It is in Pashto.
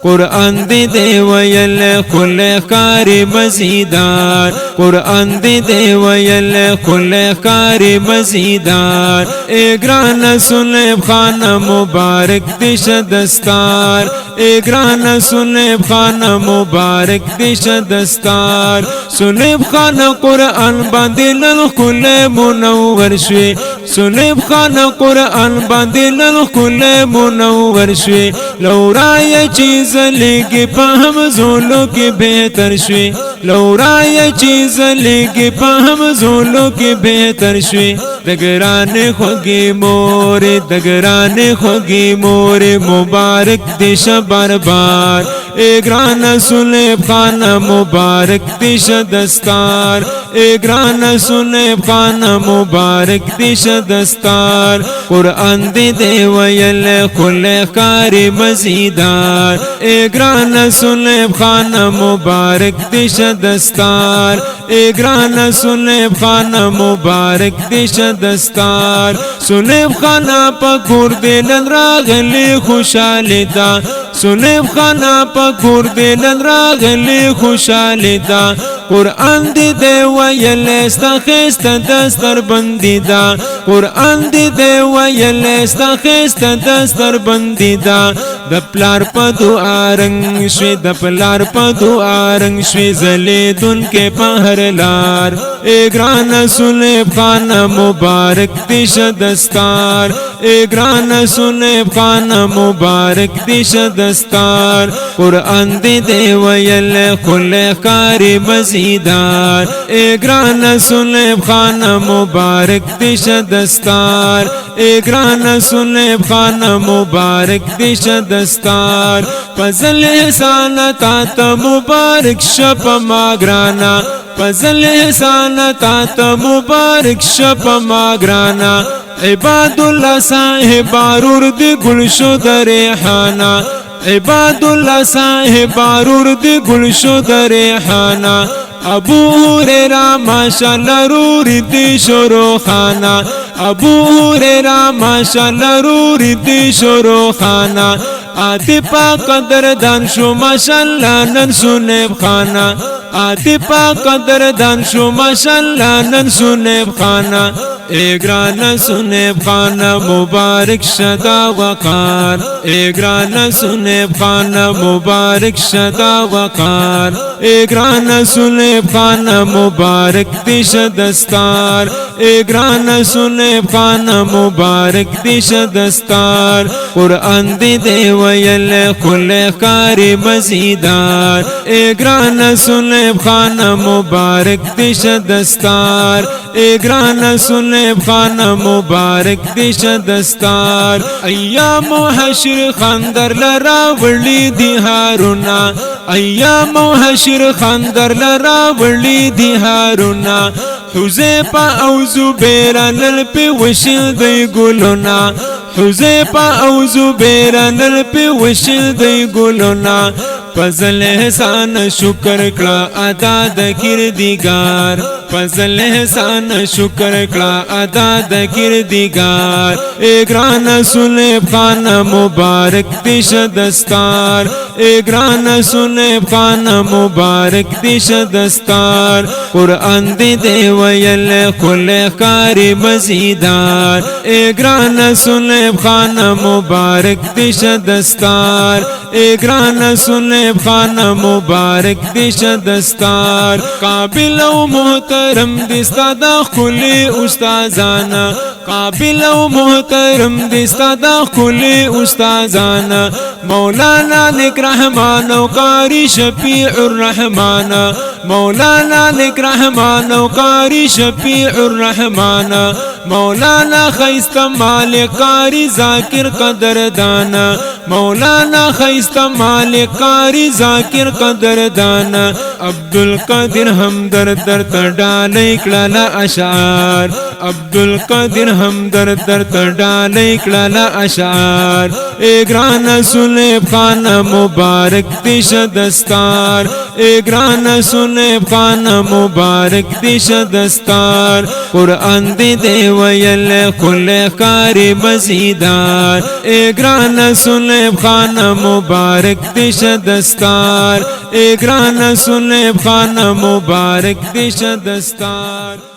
قرآن دے ویل خل کاری مزیدار، قرآن دے ویل خل کاری مزیدار، اے گران سلیب خان مبارک دش دستار، اے گران سلیب خان مبارک دش دستار، سلیب خان قرآن باندې للخل منور شوی، سلیب خان قرآن باندې للخل منور شوی، لورای چیز لگی پاہم زولو کی بہتر شوی، لورای چیز لگی پاہم زولو کی بہتر شوی، دگران خوگی مور، دگران خوگی مور مبارک دیش بار بار، اے گران سلیب خان مبارک دیش دستار، اے گران سلیب خان مبارک دیش دستار، قرآن دے ویل خل کاری مزیدار، اے گران سلیب خان مبارک دیش دستار، اے گران سلیب خان مبارک دیش دستار، سلیب خان پا کور دلن راغلی خوشالی دا، سلیب خان پا کور دلن راغلی خوشالی دا، قرآن دے ویل استا خیست دستر بندی دا، قرآن دے ویل استا خیست دستر بندی دا، د پلار په دعا رنگ شوی، د پلار په دعا رنگ شوی، زلیدون کے پہر لار، اے گران سلیب خان مبارک دیش دستار، اے گران سلیب خان مبارک دیش دستار، قرآن دے ویل خل کاری مزیدار، اے گران سلیب خان مبارک دیش دستار، اے گران سلیب خان مبارک دیش دستار، فضل احسان تا مبارک شپ ما گرانا، فضل احسان تا مبارک شپ ما گرانا، عباد اللہ صاحب بارور دی گلشو در ریحانا، عباد اللہ صاحب بارور دی گلشو در ریحانا، ابو ہریرہ ماشاءاللہ روری دی شروع خانہ، ابو ہریرہ ماشاءاللہ روری دی شروع خانہ، آتی پا قدر دان شو ماشاءاللہ نن سلیب خانہ، آتی پا قدر دان شو ماشاءاللہ نن سلیب خانہ، اے گران سلیب خان مبارک شدا وقار، اے گران سلیب خان مبارک شدا وقار، اے گران سلیب خان مبارک دیش دستار، اے گران سلیب خان مبارک دیش دستار، قرآن دے ویل خل کاری مزیدار، اے گران سلیب خان مبارک دیش دستار، اے گران سلیب خان مبارک دیش دستار، ایام حشر خاندر لرا ولی دی هارونا، ایام حشر خاندر لرا ولی دی هارونا، حذیفہ او زبیر نل پی وشل دی گلونا، حذیفہ او زبیر نل پی وشل دی گلونا، فضل احسان شکر کړه ادا د کردگار، فضل احسان شکر کړه ادا د کردگار، اے گران سلیب خان مبارک دیش دستار، اے گران سلیب خان مبارک دیش دستار، قرآن دے ویل خل کاری مزیدار، اے گران سلیب خان مبارک دیش دستار، اے گران سلیب خان مبارک دیش دستار، قابل و محترم دستا دا خلی استازانا، قابل و محترم دستا دا خلی استازانا، مولانا لک رحمان و قاری شفیع الرحمن، مولانا لک رحمان و قاری شفیع الرحمن، مولانا خیست مالک قاری ذاکر قدردانا، مولانا خیست مالک قاری ذاکر قدردانا، عبدالقادر ہمدرد در تڈالی کلالا اشعار، عبدالقادر همدرد درته ډالۍ کړله اشعار اے ګرانه سلیب خان مبارک دې شه دستار اے ګرانه سلیب خان مبارک دې شه دستار قرآن دې ویل خله ښکاري مزیدار اے ګرانه سلیب خان مبارک دې شه دستار اے ګرانه سلیب خان مبارک دې شه دستار